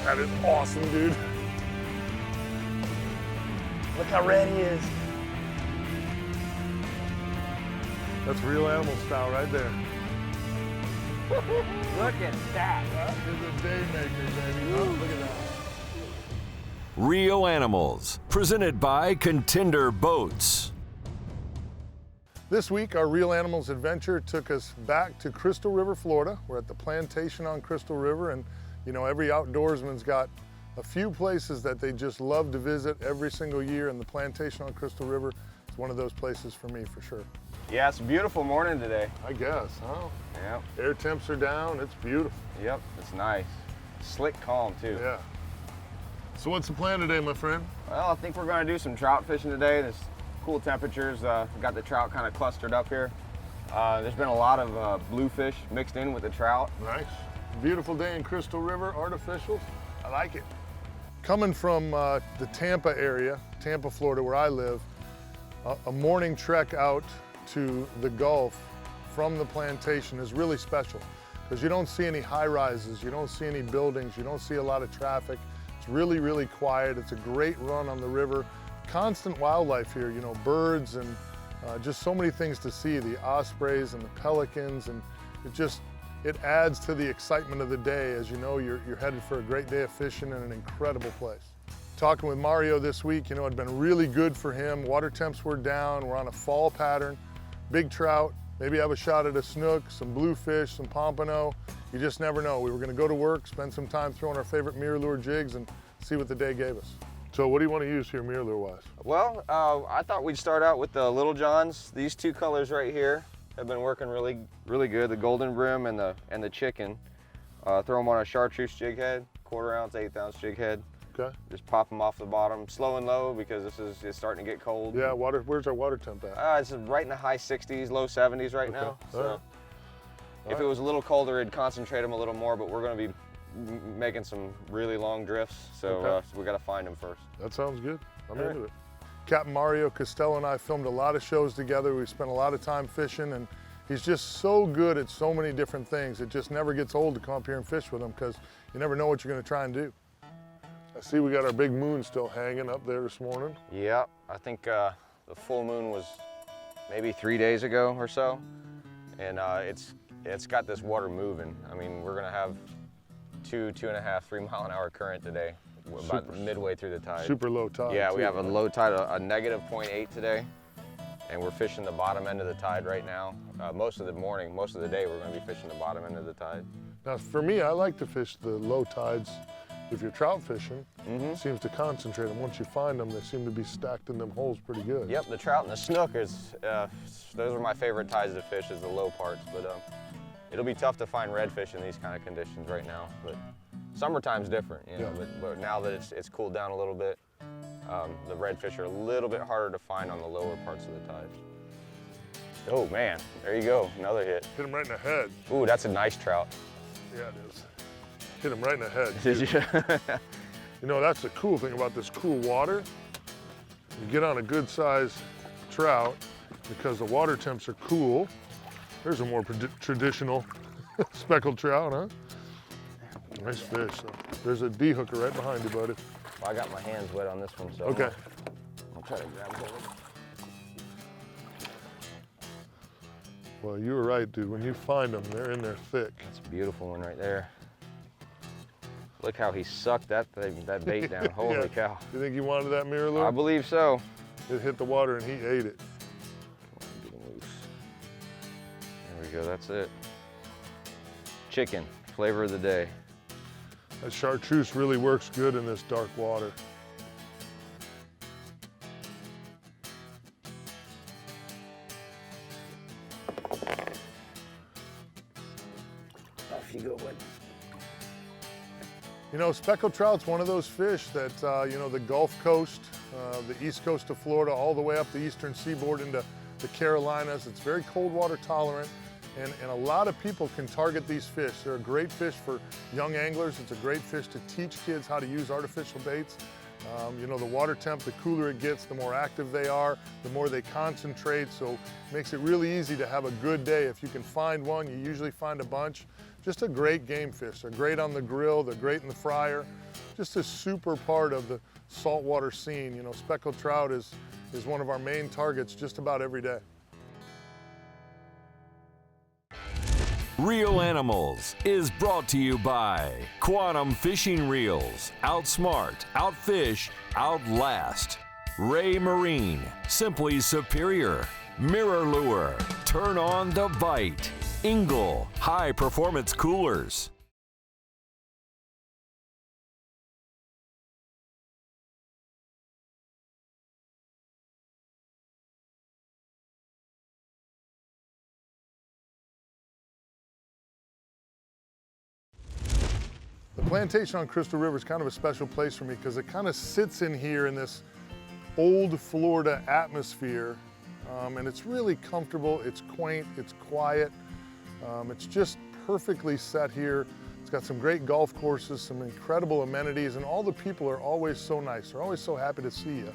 That is awesome, dude. Look how red he is. That's real animal style right there. Look at that. That is a day maker, baby. Oh, look at that. Real Animals, presented by Contender Boats. This week, our Real Animals adventure took us back to Crystal River, Florida. We're at the plantation on Crystal River, and you know, every outdoorsman's got a few places that they just love to visit every single year, and the plantation on Crystal River is one of those places for me, for sure. Yeah, it's a beautiful morning today. I guess, huh? Yep. Air temps are down, it's beautiful. Yep, it's nice. Slick calm too. Yeah. So what's the plan today, my friend? Well, I think we're gonna do some trout fishing today. There's cool temperatures. Got the trout kind of clustered up here. There's been a lot of bluefish mixed in with the trout. Nice. Beautiful day in Crystal River, artificials. I like it. Coming from the Tampa area, Tampa, Florida, where I live, a morning trek out to the Gulf from the plantation is really special because you don't see any high rises, you don't see any buildings, you don't see a lot of traffic. It's really, really quiet. It's a great run on the river. Constant wildlife here, you know, birds and just so many things to see, the ospreys and the pelicans, and it adds to the excitement of the day. As you know, you're headed for a great day of fishing in an incredible place. Talking with Mario this week, you know, it had been really good for him. Water temps were down, we're on a fall pattern, big trout, maybe have a shot at a snook, some bluefish, some pompano. You just never know. We were gonna go to work, spend some time throwing our favorite mirror lure jigs and see what the day gave us. So what do you want to use here mirror lure wise? Well, I thought we'd start out with the Little Johns. These two colors right here have been working really, really good. The golden brim and the chicken. Throw them on a chartreuse jig head, 1/4 ounce, 1/8 ounce jig head. Okay. Just pop them off the bottom, slow and low because it's starting to get cold. Yeah, where's our water temp at? It's right in the high 60s, low 70s right now. So if it was a little colder, it'd concentrate them a little more, but we're going to be making some really long drifts, so we got to find them first. That sounds good. I'm into it. Captain Mario Costello and I filmed a lot of shows together. We spent a lot of time fishing, and he's just so good at so many different things. It just never gets old to come up here and fish with him because you never know what you're going to try and do. I see we got our big moon still hanging up there this morning. Yeah, I think the full moon was maybe 3 days ago or so, and it's got this water moving. I mean, we're gonna have 2.5, 3 mile an hour current today, about midway through the tide. Super low tide. Yeah, we have a low tide, a negative 0.8 today, and we're fishing the bottom end of the tide right now. Most of the morning, most of the day, we're gonna be fishing the bottom end of the tide. Now, for me, I like to fish the low tides. If you're trout fishing, it seems to concentrate them. Once you find them, they seem to be stacked in them holes pretty good. Yep, the trout and the snook those are my favorite tides to fish, is the low parts. But it'll be tough to find redfish in these kind of conditions right now. But summertime's different, you know. But now that it's cooled down a little bit, the redfish are a little bit harder to find on the lower parts of the tide. Oh man, there you go, another hit. Hit him right in the head. Ooh, that's a nice trout. Yeah, it is. Hit him right in the head. Did you? You know, that's the cool thing about this cool water. You get on a good size trout because the water temps are cool. There's a more traditional speckled trout, huh? Nice fish. So there's a D hooker right behind you, buddy. Well, I got my hands wet on this one, so okay. I'll try to grab hold of it. Well, you were right, dude. When you find them, they're in there thick. That's a beautiful one right there. Look how he sucked that bait down. Holy cow. You think he wanted that mirror lure? I believe so. It hit the water and he ate it. Get him loose. There we go, that's it. Chicken, flavor of the day. That chartreuse really works good in this dark water. Off you go, bud. You know, speckled trout's one of those fish that, you know, the Gulf Coast, the east coast of Florida, all the way up the eastern seaboard into the Carolinas. It's very cold water tolerant, and a lot of people can target these fish. They're a great fish for young anglers. It's a great fish to teach kids how to use artificial baits. You know, the water temp, the cooler it gets, the more active they are, the more they concentrate, so it makes it really easy to have a good day. If you can find one, you usually find a bunch. Just a great game fish. They're great on the grill, they're great in the fryer. Just a super part of the saltwater scene. You know, speckled trout is one of our main targets just about every day. Real Animals is brought to you by Quantum Fishing Reels. Outsmart, outfish, outlast. Ray Marine, simply superior. Mirror Lure, turn on the bite. Ingle, high performance coolers. The plantation on Crystal River is kind of a special place for me because it kind of sits in here in this old Florida atmosphere, and it's really comfortable, it's quaint, it's quiet, it's just perfectly set here. It's got some great golf courses, some incredible amenities, and all the people are always so nice. They're always so happy to see you.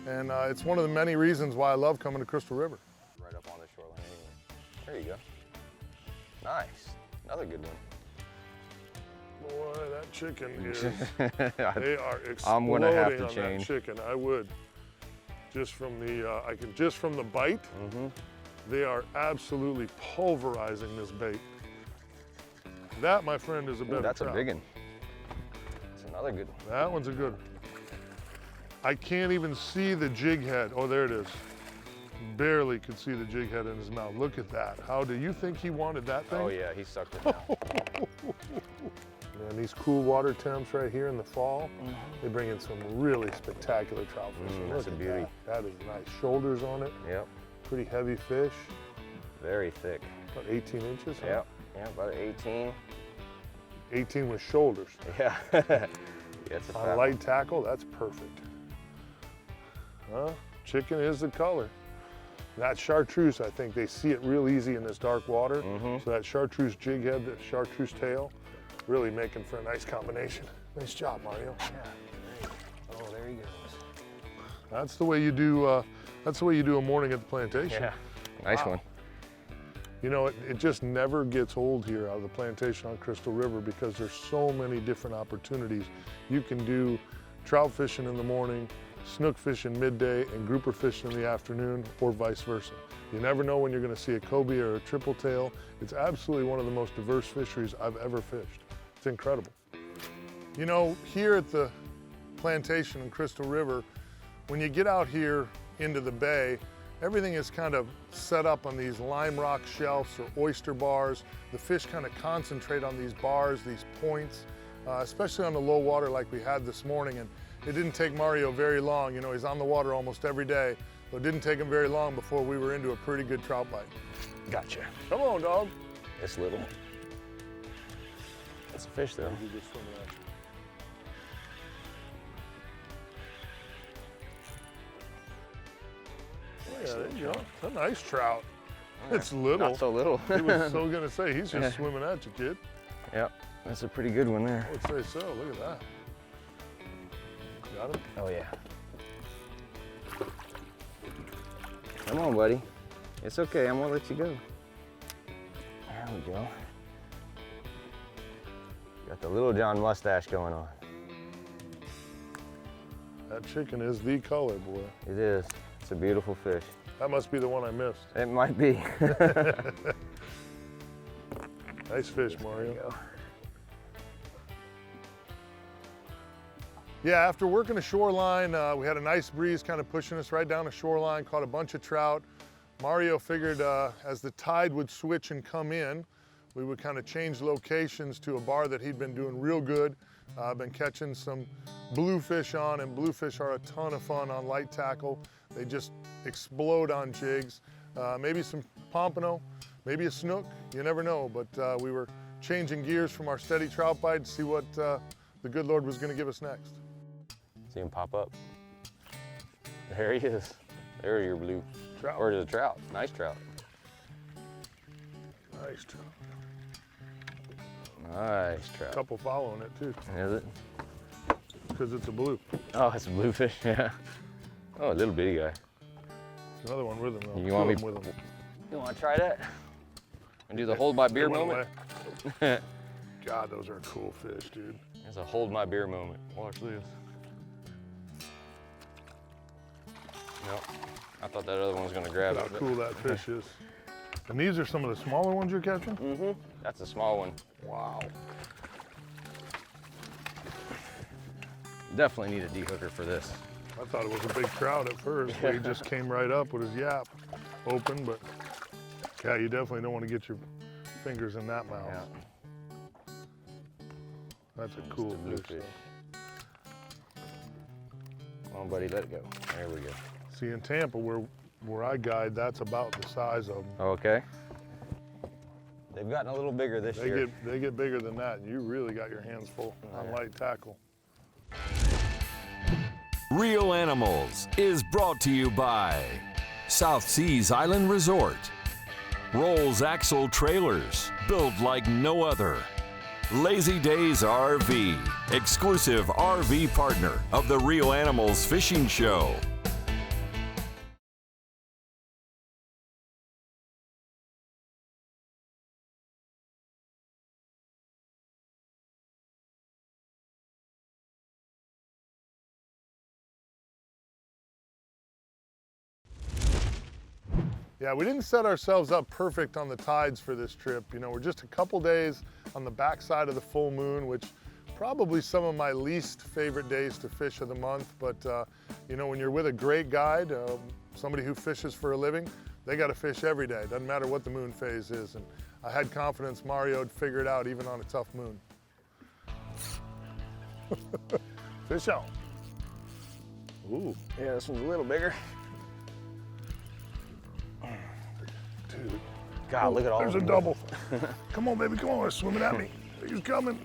And it's one of the many reasons why I love coming to Crystal River. Right up on the shoreline anyway. There you go. Nice. Another good one. Boy, that chicken is, they are exploding I'm gonna have to on change. that chicken. I would. Just from the, just from the bite, they are absolutely pulverizing this bait. That, my friend, is a better That's trout. a big one. That's another good one. That one's a good one. I can't even see the jig head. Oh, there it is. Barely could see the jig head in his mouth. Look at that. How do you think he wanted that thing? Oh yeah, he sucked it down. And these cool water temps right here in the fall, they bring in some really spectacular trout fishing. That's Look a at beauty. That is nice. Shoulders on it. Yep. Pretty heavy fish. Very thick. About 18 inches. Huh? Yep. Yep. About 18. 18 with shoulders. Yeah. It's a On fat light one. tackle, that's perfect. Huh? Chicken is the color. That chartreuse, I think they see it real easy in this dark water. So that chartreuse jig head, that chartreuse tail, really making for a nice combination. Nice job, Mario. Yeah. Oh, there he goes. That's the way you do. That's the way you do a morning at the plantation. Yeah. Nice Wow. one. You know, it just never gets old here out of the plantation on Crystal River because there's so many different opportunities. You can do trout fishing in the morning, snook fishing midday, and grouper fishing in the afternoon, or vice versa. You never know when you're going to see a cobia or a triple tail. It's absolutely one of the most diverse fisheries I've ever fished. It's incredible. You know, here at the plantation in Crystal River, when you get out here into the bay, everything is kind of set up on these lime rock shelves or oyster bars. The fish kind of concentrate on these bars, these points, especially on the low water like we had this morning. And it didn't take Mario very long. You know, he's on the water almost every day, but it didn't take him very long before we were into a pretty good trout bite. Gotcha. Come on, dog. It's little. It's a fish though. You just swim it out. Yeah, there you go. It's a nice trout. It's little. Not so little. He was so gonna say he's just swimming at you, kid. Yep. That's a pretty good one there. I would say so. Look at that. Got him? Oh yeah. Come on, buddy. It's okay. I'm gonna let you go. There we go. Got the Little John mustache going on. That chicken is the color, boy. It is. It's a beautiful fish. That must be the one I missed. It might be. Nice fish, There Mario. we go. Yeah, after working the shoreline, we had a nice breeze kind of pushing us right down the shoreline, caught a bunch of trout. Mario figured as the tide would switch and come in, we would kind of change locations to a bar that he'd been doing real good. I've been catching some bluefish on, and bluefish are a ton of fun on light tackle. They just explode on jigs. Maybe some pompano, maybe a snook, you never know, but we were changing gears from our steady trout bite to see what the good Lord was gonna give us next. See him pop up. There he is. There's your blue. Trout. Or the trout. Nice trout. Nice trout. Nice trout. Couple following it too. Is it? because it's a blue. Oh, it's a bluefish, yeah. Oh, a little bitty guy. There's another one with him though. You want me? With him. You want to try that? And do the hold my beer They went moment? away. God, those are cool fish, dude. It's a hold my beer moment. Watch this. Nope. I thought that other one was gonna grab Look it. how cool that fish is. And these are some of the smaller ones you're catching? Mm-hmm. That's a small one. Wow. Definitely need a dehooker for this. I thought it was a big trout at first, but he just came right up with his yap open, but yeah, you definitely don't want to get your fingers in that mouth. Yeah. That's a cool Just a blue fish. fish. Come on, buddy, let it go. There we go. See, in Tampa, where I guide, that's about the size of them. Okay. They've gotten a little bigger this year. They get bigger than that, and you really got your hands full on light tackle. Real Animals is brought to you by South Seas Island Resort, Rolls Axle Trailers, built like no other, Lazy Days RV, exclusive RV partner of the Real Animals Fishing Show. Yeah, we didn't set ourselves up perfect on the tides for this trip. You know, we're just a couple days on the backside of the full moon, which probably some of my least favorite days to fish of the month. But, you know, when you're with a great guide, somebody who fishes for a living, they got to fish every day. Doesn't matter what the moon phase is. And I had confidence Mario would figure it out even on a tough moon. Fish on. Ooh. Yeah, this one's a little bigger. Dude. God, look at all There's of a them. double. Come on, baby, come on, swimming at me. He's coming.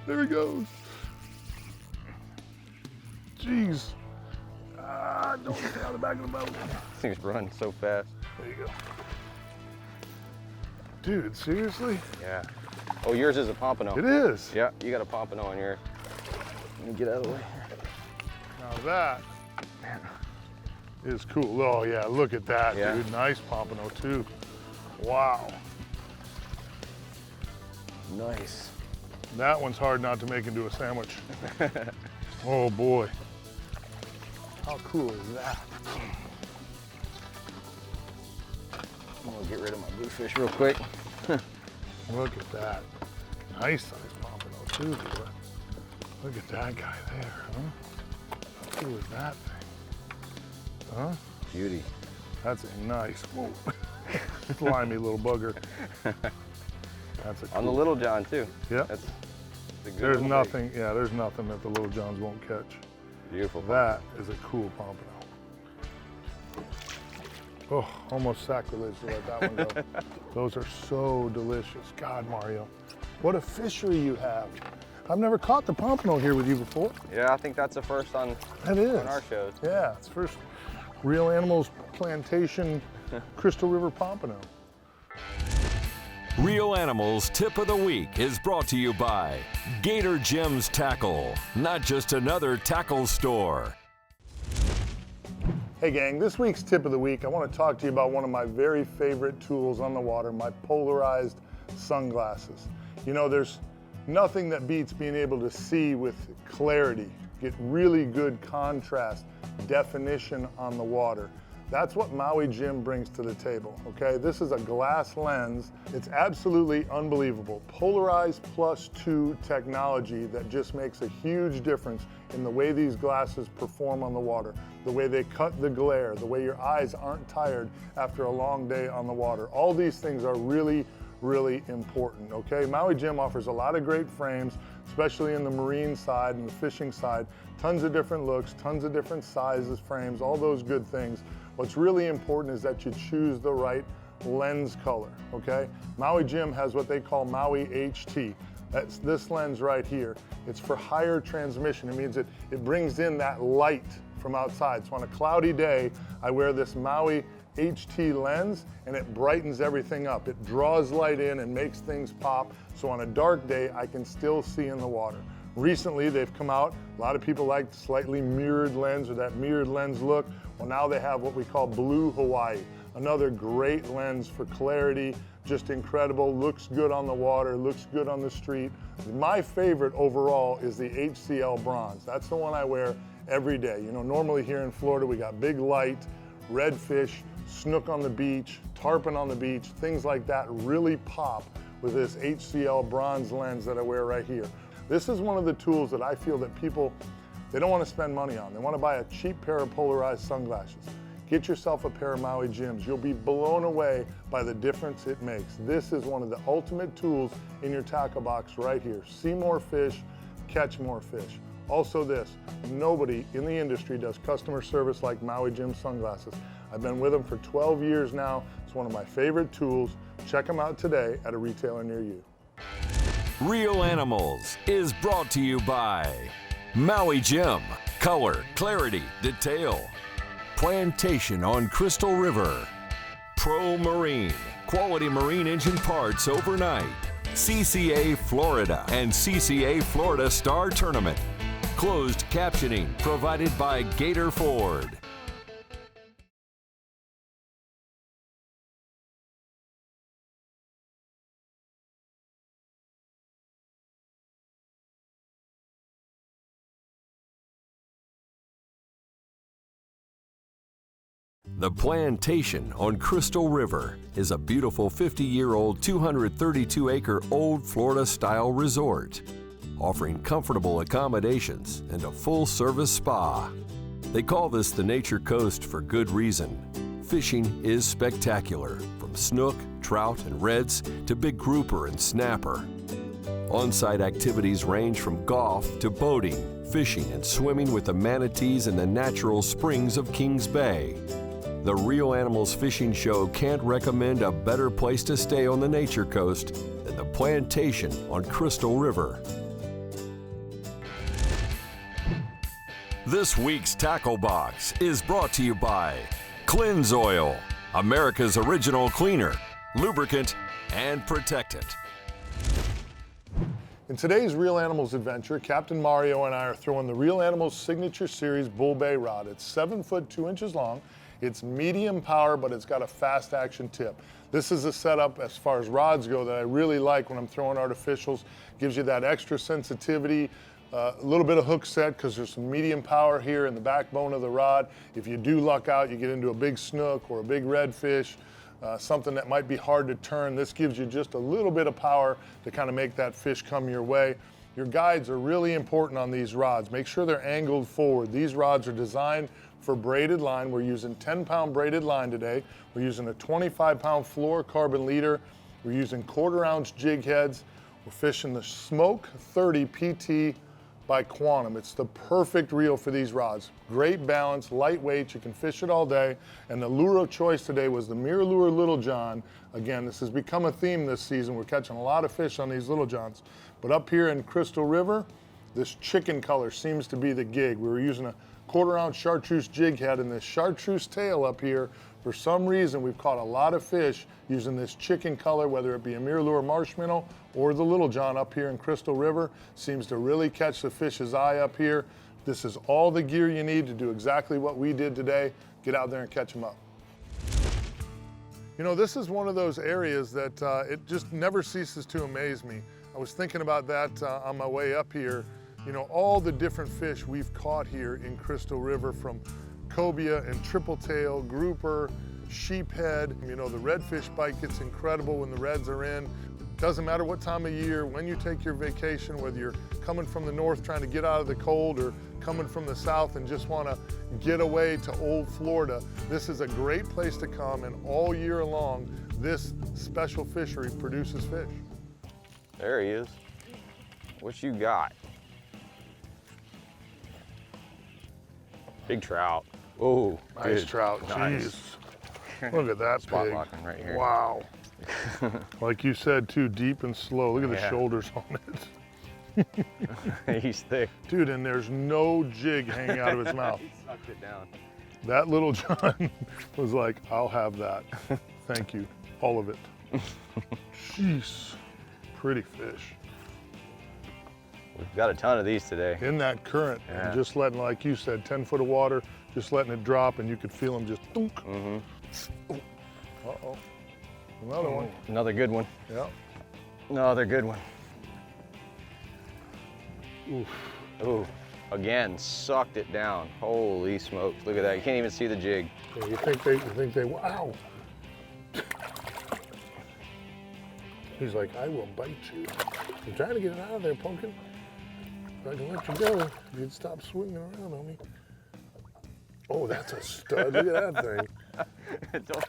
There he goes. Jeez. Don't stay on the back of the boat. This thing's running so fast. There you go. Dude, seriously? Yeah. Oh, yours is a pompano. It is. Yeah, you got a pompano on yours. Let me get out of the way. Now that is cool. Oh yeah, look at that, Yeah. dude. Nice pompano too. Wow. Nice. That one's hard not to make into a sandwich. Oh boy. How cool is that? I'm gonna get rid of my bluefish real quick. Look at that. Nice size pompano too, boy. Look at that guy there, huh? How cool is that thing? Huh? Beauty. That's a nice, whoa, slimy little bugger. That's a cool. On the Little John too. Yeah. That's a good There's little nothing, yeah, there's nothing that the Little Johns won't catch. bait. Beautiful. That is a cool pompano. Oh, almost sacrilege to let that one go. Those are so delicious. God, Mario, what a fishery you have. I've never caught the pompano here with you before. Yeah, I think that's the first on That is. our shows. Yeah, it's first Real Animals Plantation Crystal River Pompano. Real Animals Tip of the Week is brought to you by Gator Gems Tackle, not just another tackle store. Hey gang, this week's tip of the week, I want to talk to you about one of my very favorite tools on the water, my polarized sunglasses. You know, there's nothing that beats being able to see with clarity, get really good contrast, definition on the water. That's what Maui Jim brings to the table, okay? This is a glass lens. It's absolutely unbelievable. Polarized +2 technology that just makes a huge difference in the way these glasses perform on the water, the way they cut the glare, the way your eyes aren't tired after a long day on the water. All these things are really, really important, okay? Maui Jim offers a lot of great frames, especially in the marine side and the fishing side. Tons of different looks, tons of different sizes, frames, all those good things. What's really important is that you choose the right lens color, okay? Maui Jim has what they call Maui HT. That's this lens right here. It's for higher transmission. It means it brings in that light from outside. So on a cloudy day, I wear this Maui HT lens and it brightens everything up. It draws light in and makes things pop. So on a dark day, I can still see in the water. Recently, they've come out, a lot of people like slightly mirrored lens or that mirrored lens look. Well, now they have what we call Blue Hawaii, another great lens for clarity, just incredible, looks good on the water, looks good on the street. My favorite overall is the HCL Bronze. That's the one I wear every day. You know, normally here in Florida, we got big light, redfish, snook on the beach, tarpon on the beach, things like that really pop with this HCL Bronze lens that I wear right here. This is one of the tools that I feel that people, they don't want to spend money on. They want to buy a cheap pair of polarized sunglasses. Get yourself a pair of Maui Jims. You'll be blown away by the difference it makes. This is one of the ultimate tools in your tackle box right here. See more fish, catch more fish. Also this, nobody in the industry does customer service like Maui Jim sunglasses. I've been with them for 12 years now. It's one of my favorite tools. Check them out today at a retailer near you. Real Animals is brought to you by Maui Jim, color, clarity, detail. Plantation on Crystal River. Pro Marine, quality marine engine parts overnight. CCA Florida and CCA Florida Star Tournament. Closed captioning provided by Gator Ford. The Plantation on Crystal River is a beautiful 50-year-old, 232-acre old Florida-style resort, offering comfortable accommodations and a full-service spa. They call this the Nature Coast for good reason. Fishing is spectacular, from snook, trout, and reds to big grouper and snapper. On-site activities range from golf to boating, fishing, and swimming with the manatees in the natural springs of Kings Bay. The Real Animals Fishing Show can't recommend a better place to stay on the Nature Coast than the Plantation on Crystal River. This week's Tackle Box is brought to you by Cleanse Oil, America's original cleaner, lubricant, and protectant. In today's Real Animals adventure, Captain Mario and I are throwing the Real Animals Signature Series Bull Bay rod. It's 7 foot 2 inches long. It's medium power, but it's got a fast action tip. This is a setup as far as rods go that I really like when I'm throwing artificials. Gives you that extra sensitivity, a little bit of hook set because there's some medium power here in the backbone of the rod. If you do luck out, you get into a big snook or a big redfish, something that might be hard to turn. This gives you just a little bit of power to kind of make that fish come your way. Your guides are really important on these rods. Make sure they're angled forward. These rods are designed for braided line. We're using 10-pound braided line today. We're using a 25-pound fluorocarbon leader. We're using 1/4 ounce jig heads. We're fishing the Smoke 30 PT by Quantum. It's the perfect reel for these rods. Great balance, lightweight, you can fish it all day. And the lure of choice today was the Mirror Lure Little John. Again, this has become a theme this season. We're catching a lot of fish on these Little Johns. But up here in Crystal River, this chicken color seems to be the gig. We were using a 1/4 ounce chartreuse jig head and this chartreuse tail up here. For some reason, we've caught a lot of fish using this chicken color, whether it be a Mirror Lure Marshmallow or the Little John up here in Crystal River. Seems to really catch the fish's eye up here. This is all the gear you need to do exactly what we did today. Get out there and catch them up. You know, this is one of those areas that it just never ceases to amaze me. I was thinking about that on my way up here. You know, all the different fish we've caught here in Crystal River, from cobia and triple tail, grouper, sheephead. You know, the redfish bite gets incredible when the reds are in. Doesn't matter what time of year, when you take your vacation, whether you're coming from the north trying to get out of the cold or coming from the south and just want to get away to old Florida, this is a great place to come, and all year long, this special fishery produces fish. There he is. What you got? Big trout. Oh, nice trout. Nice. Jeez. Look at that Spot pig. locking right here. Wow. Like you said, too, deep and slow. Look at the shoulders on it. He's thick. Dude, and there's no jig hanging out of his mouth. He sucked it down. That Little John was like, I'll have that. Thank you. All of it. Jeez. Pretty fish. We've got a ton of these today. in that current, Yeah. and just letting, like you said, 10 foot of water, just letting it drop, and you could feel them just thunk. Uh-oh. Another one. Another good one. Yeah. Another good one. Oof. Ooh, again, sucked it down. Holy smokes, look at that. You can't even see the jig. Yeah, you think they, wow. He's like, I will bite you. I'm trying to get it out of there, pumpkin. If I can let you go, you'd stop swinging around on me. Oh, that's a stud. Look at that thing.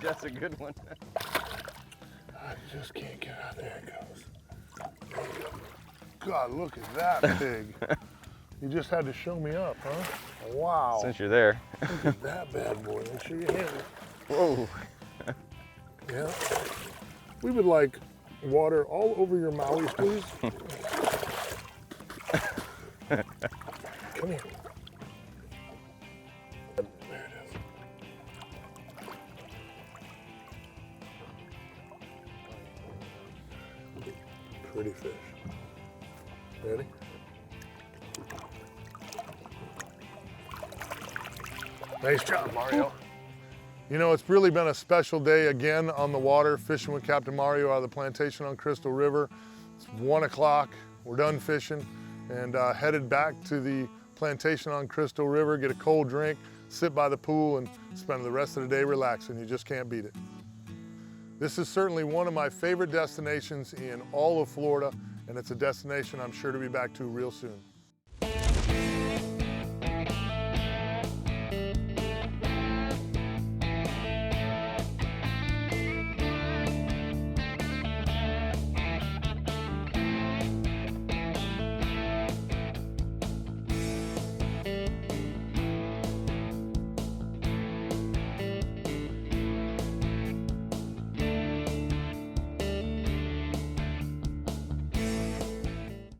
That's a good one. I just can't get out. There it goes. There you go. God, look at that pig. You just had to show me up, huh? Wow. Since you're there. Look at that bad boy. Make sure you handle it. Whoa. Yeah. We would like water all over your Maui's, please. Come here. There it is. Pretty fish. Ready? Nice job, Mario. You know, it's really been a special day again on the water, fishing with Captain Mario out of the plantation on Crystal River. It's 1 o'clock, we're done fishing, and headed back to the plantation on Crystal River, get a cold drink, sit by the pool, and spend the rest of the day relaxing. You just can't beat it. This is certainly one of my favorite destinations in all of Florida, and it's a destination I'm sure to be back to real soon.